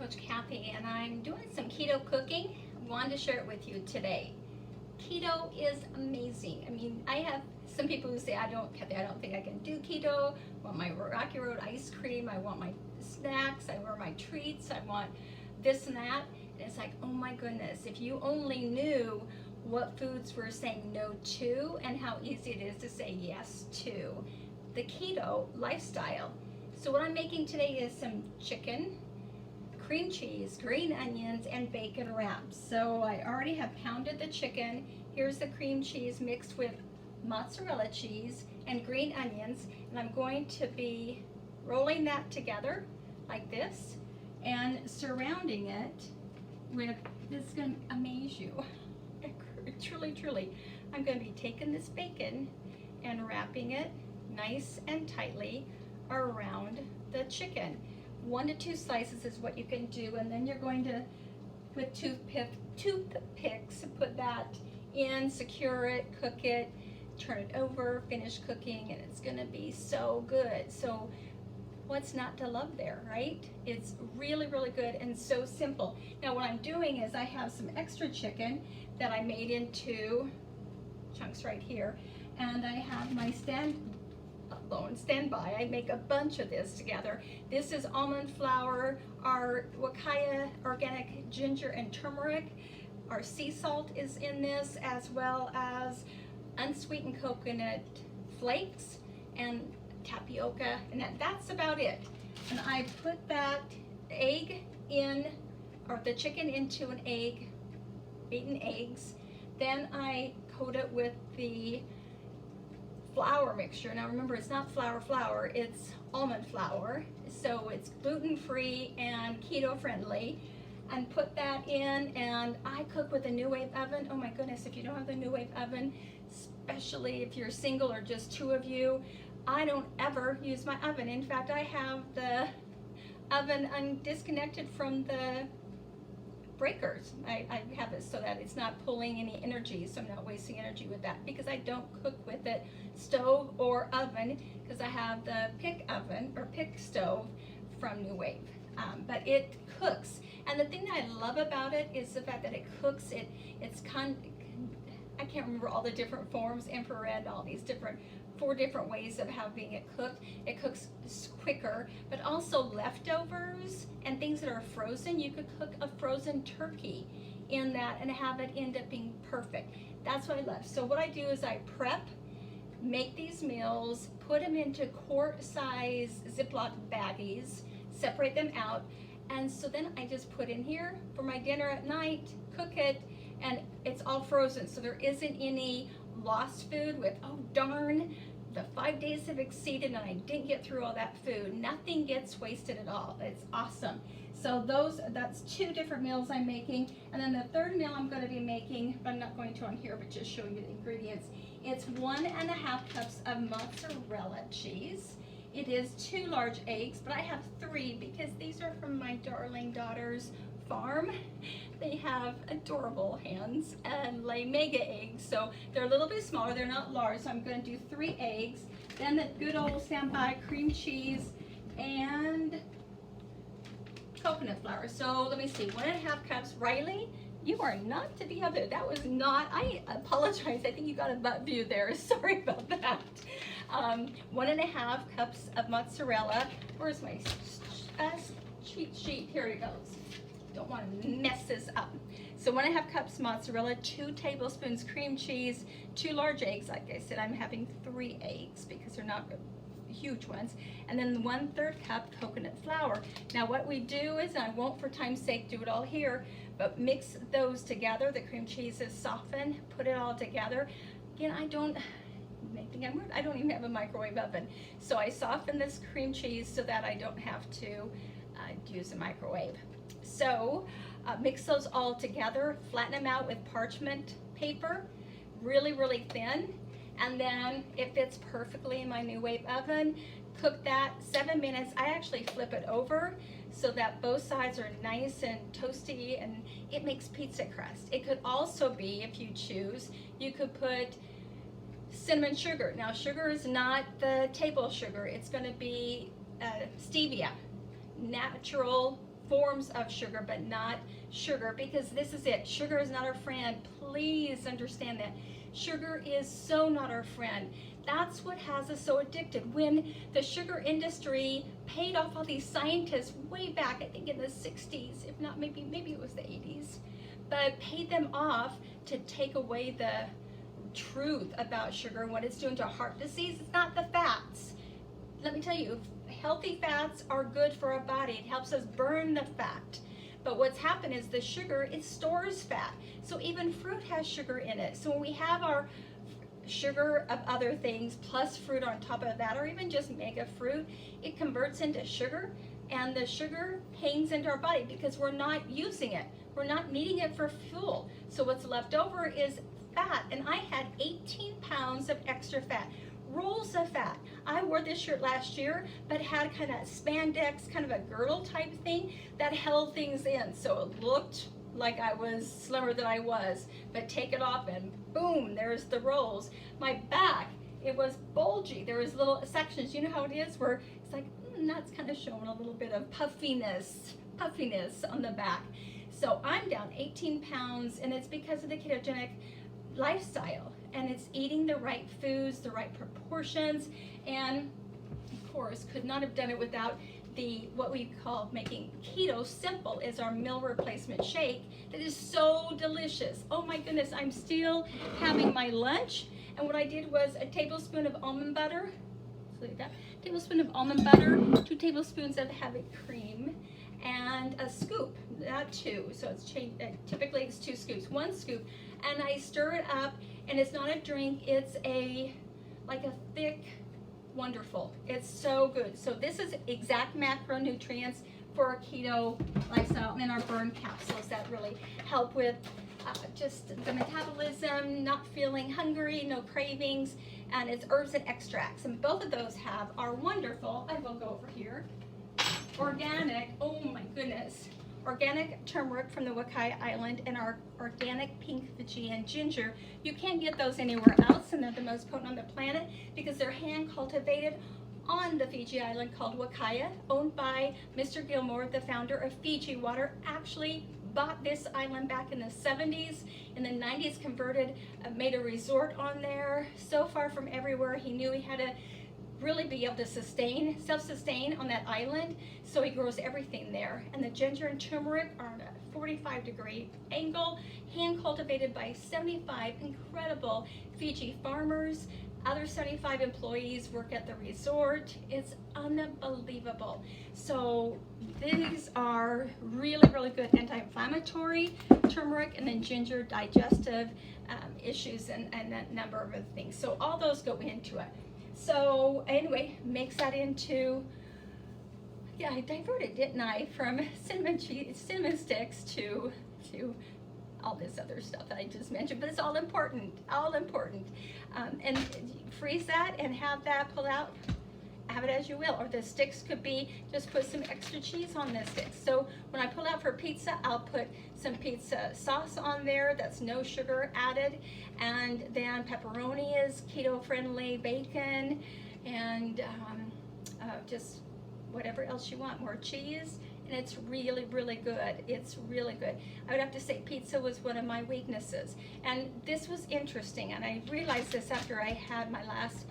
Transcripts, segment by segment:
Coach Kathy, and I'm doing some keto cooking. I wanted to share it with you today. Keto is amazing. I mean, I have some people who say, Kathy, I don't think I can do keto. I want my Rocky Road ice cream. I want my snacks. I want my treats. I want this and that. And it's like, oh my goodness, if you only knew what foods we're saying no to and how easy it is to say yes to the keto lifestyle. So what I'm making today is some chicken, cream cheese, green onions, and bacon wraps. So I already have pounded the chicken. Here's the cream cheese mixed with mozzarella cheese and green onions. And I'm going to be rolling that together like this and surrounding it with, this is going to amaze you. Truly, truly. I'm going to be taking this bacon and wrapping it nice and tightly around the chicken. 1 to 2 slices is what you can do, and then you're going to, with toothpicks, put that in, secure it, cook it, turn it over, finish cooking, and it's going to be so good. So what's not to love there, right? It's really, really good and so simple. Now what I'm doing is I have some extra chicken that I made into chunks right here, and I have my standby. I make a bunch of this together. This is almond flour, our Wakaya organic ginger and turmeric. Our sea salt is in this, as well as unsweetened coconut flakes and tapioca, and that's about it. And I put that egg in, or the chicken into an egg, beaten eggs. Then I coat it with the flour mixture. Now remember, it's not flour, it's almond flour, so it's gluten-free and keto-friendly. And put that in, and I cook with a New Wave oven. Oh my goodness, if you don't have the New Wave oven, especially if you're single or just 2 of you, I don't ever use my oven. In fact, I have the oven disconnected from the breakers. I have it so that it's not pulling any energy, so I'm not wasting energy with that, because I don't cook with it stove or oven, because I have the pick oven or pick stove from New Wave. But it cooks, and the thing that I love about it is the fact that it cooks. I can't remember all the different forms, infrared, all these different 4 different ways of having it cooked. It cooks quicker, but also leftovers and things that are frozen. You could cook a frozen turkey in that and have it end up being perfect. That's what I love. So what I do is I prep, make these meals, put them into quart-size Ziploc baggies, separate them out, and so then I just put in here for my dinner at night, cook it, and it's all frozen, so there isn't any lost food with, oh darn, the 5 days have exceeded and I didn't get through all that food. Nothing gets wasted at all. It's awesome. So that's 2 different meals I'm making, and then the third meal I'm going to be making, but I'm not going to on here, but just show you the ingredients. It's 1.5 cups of mozzarella cheese. It is 2 large eggs, but I have 3 because these are from my darling daughter's farm. They have adorable hens and lay mega eggs, so they're a little bit smaller, they're not large, so I'm going to do 3 eggs, then the good old standby cream cheese and coconut flour. So let me see, 1.5 cups. Riley, you are not to be up there. That was not, I apologize, I think you got a butt view there. Sorry about that. 1.5 cups of mozzarella. Where's my cheat sheet? Here it goes. Don't want to mess this up. So 1.5 cups mozzarella, 2 tablespoons cream cheese, 2 large eggs. Like I said, I'm having 3 eggs because they're not huge ones. And then 1/3 cup coconut flour. Now what we do is, and I won't for time's sake do it all here, but mix those together. The cream cheese is softened, put it all together. Again, I don't even have a microwave oven. So I soften this cream cheese so that I don't have to use a microwave. So mix those all together, flatten them out with parchment paper, really, really thin, and then it fits perfectly in my New Wave oven. Cook that 7 minutes. I actually flip it over so that both sides are nice and toasty, and it makes pizza crust. It could also be, if you choose, you could put cinnamon sugar. Now sugar is not the table sugar, it's going to be stevia, natural forms of sugar, but not sugar, because this is it. Sugar is not our friend. Please understand that. Sugar is so not our friend. That's what has us so addicted. When the sugar industry paid off all these scientists way back, I think in the 60s, if not maybe it was the 80s, but paid them off to take away the truth about sugar and what it's doing to heart disease. It's not the fats. Let me tell you, healthy fats are good for our body. It helps us burn the fat. But what's happened is the sugar, it stores fat. So even fruit has sugar in it. So when we have our sugar of other things plus fruit on top of that, or even just mega fruit, it converts into sugar, and the sugar hangs into our body because we're not using it. We're not needing it for fuel. So what's left over is fat, and I had 18 pounds of extra fat, rolls of fat. I wore this shirt last year, but had kind of spandex, kind of a girdle type thing that held things in. So it looked like I was slimmer than I was, but take it off and boom, there's the rolls. My back, it was bulgy. There was little sections, you know how it is, where it's like, that's kind of showing a little bit of puffiness on the back. So I'm down 18 pounds, and it's because of the ketogenic lifestyle, and it's eating the right foods, the right proportions, and of course could not have done it without what we call making keto simple, is our meal replacement shake that is so delicious. Oh my goodness, I'm still having my lunch, and what I did was a tablespoon of almond butter, tablespoon of almond butter, 2 tablespoons of heavy cream, and a scoop, not 2, so it's typically it's 2 scoops, 1 scoop, and I stir it up, and it's not a drink, it's like a thick, wonderful. It's so good. So this is exact macronutrients for a keto lifestyle, and then our burn capsules that really help with just the metabolism, not feeling hungry, no cravings, and it's herbs and extracts, and both of those are wonderful. I will go over here. Organic, oh my goodness, organic turmeric from the Wakai Island, and our organic pink Fijian ginger. You can't get those anywhere else, and they're the most potent on the planet because they're hand cultivated on the Fiji island called Wakaya, owned by Mr. Gilmore, the founder of Fiji Water. Actually bought this island back in the 70s. In the 90s converted, made a resort on there. So far from everywhere, he knew he had to really be able to self-sustain on that island, so he grows everything there. And the ginger and turmeric are on a 45-degree angle, hand cultivated by 75 incredible Fiji farmers. Other 75 employees work at the resort. It's unbelievable. So these are really, really good anti-inflammatory, turmeric, and then ginger, digestive issues, and a number of other things. So all those go into it. So anyway, mix that into, yeah, I diverted, didn't I, from cinnamon sticks to all this other stuff that I just mentioned, but it's all important, and freeze that and have that pull out, have it as you will, or the sticks could be, just put some extra cheese on the sticks. So when I pull out for pizza, I'll put some pizza sauce on there that's no sugar added, and then pepperoni is keto friendly, bacon, and just whatever else you want, more cheese, and it's really, really good. It's really good. I would have to say pizza was one of my weaknesses, and this was interesting, and I realized this after I had my last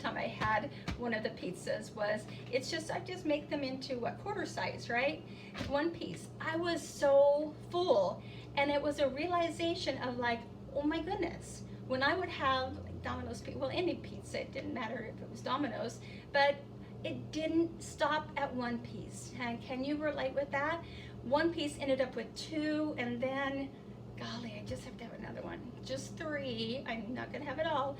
time I had one of the pizzas. Was it's just, I just make them into what, quarter size, right? 1 piece. I was so full, and it was a realization of like, oh my goodness, when I would have like Domino's pizza, well, any pizza, it didn't matter if it was Domino's, but it didn't stop at 1 piece. And can you relate with that? 1 piece ended up with 2, and then, golly, I just have to have another one. Just 3. I'm not gonna have it all.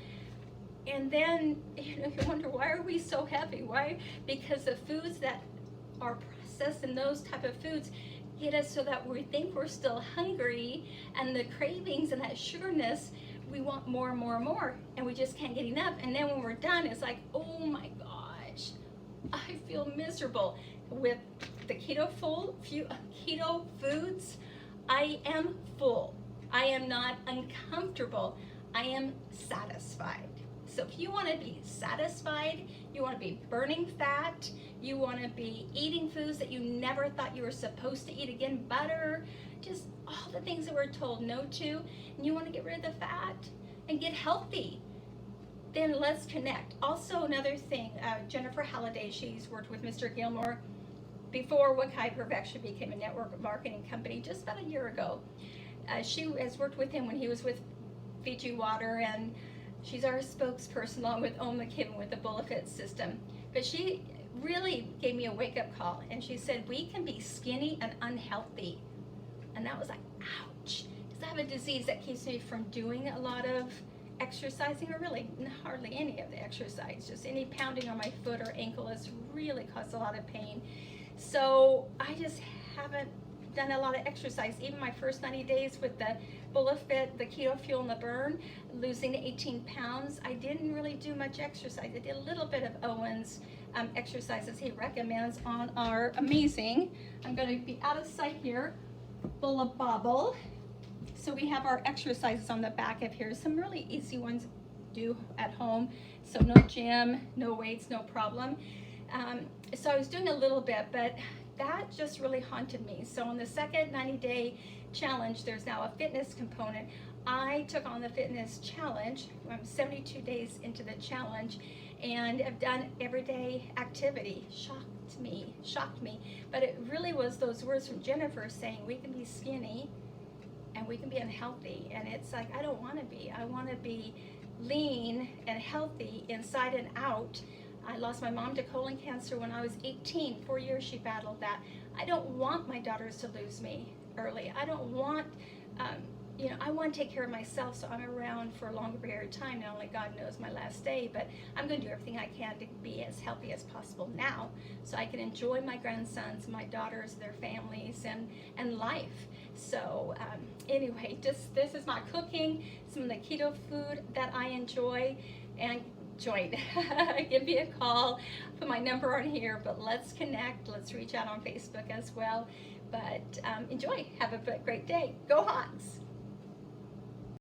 And then, you wonder, why are we so heavy? Why? Because the foods that are processed and those type of foods get us so that we think we're still hungry, and the cravings and that sugarness, we want more and more and more, and we just can't get enough. And then when we're done, it's like, oh my gosh, I feel miserable. With the keto foods, I am full. I am not uncomfortable. I am satisfied. So if you want to be satisfied, you want to be burning fat, You want to be eating foods that you never thought you were supposed to eat. Again, butter, just all the things that we're told no to. And you want to get rid of the fat and get healthy. Then let's connect. Also, another thing, Jennifer Halliday, she's worked with Mr. Gilmore before Wakai Perfection became a network marketing company just about a year ago. She has worked with him when he was with Fiji Water, and she's our spokesperson along with Owen McKibben with the Bullifit system. But she really gave me a wake-up call, and she said, we can be skinny and unhealthy. And that was like, ouch. Because I have a disease that keeps me from doing a lot of exercising, or really hardly any of the exercise. Just any pounding on my foot or ankle has really caused a lot of pain. So I just haven't done a lot of exercise. Even my first 90 days with the Bullifit, the Keto Fuel and the Burn, losing 18 pounds, I didn't really do much exercise. I did a little bit of Owen's exercises he recommends on our amazing, I'm going to be out of sight here, Bullabobble. So we have our exercises on the back of here, some really easy ones to do at home. So no gym, no weights, no problem. So I was doing a little bit, but that just really haunted me. So on the second 90-day challenge, there's now a fitness component. I took on the fitness challenge. I'm 72 days into the challenge, and I've done everyday activity. Shocked me. But it really was those words from Jennifer saying we can be skinny and we can be unhealthy. And it's like, I don't want to be. I want to be lean and healthy inside and out. I lost my mom to colon cancer when I was 18. 4 years she battled that. I don't want my daughters to lose me early. I don't want, I want to take care of myself, so I'm around for a longer period of time. Not only God knows my last day, but I'm going to do everything I can to be as healthy as possible now, so I can enjoy my grandsons, my daughters, their families, and life. So anyway, this is my cooking, some of the keto food that I enjoy, and join. Give me a call, put my number on here, but let's connect. Let's reach out on Facebook as well. But enjoy. Have a great day. Go Hawks!